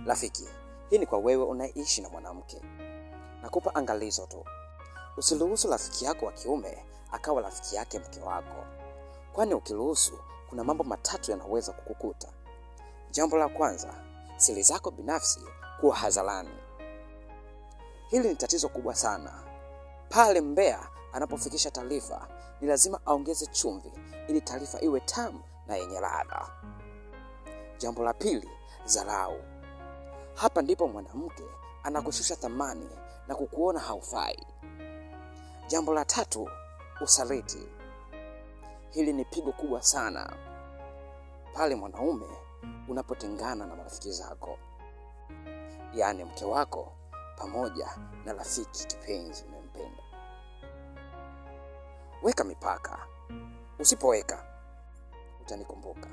Rafiki, hii ni kwa wewe unaishi na mwanamke. Nakupa angalizo tu. Usiruhusu rafiki yako wa kiume akawa rafiki yake mke wako. Kwani ukiruhusu, kuna mambo matatu yanaweza kukukuta. Jambo la kwanza, siri zako binafsi kuwa hadharani. Hili ni tatizo kubwa sana. Pale mbea anapofikisha taarifa, ni lazima aongeze chumvi ili taarifa iwe tamu na yenye ladha. Jambo la pili, dharau. Hapa ndipo mwanamke anakushusha thamani na kukuona haufai. Jambo la tatu, usaliti. Hili ni pigo kubwa sana. Pale mwanaume unapotengana na marafiki zako, yaani mke wako pamoja na rafiki kipenzi unayempenda. Weka mipaka. Usipoweka, utanikumbuka.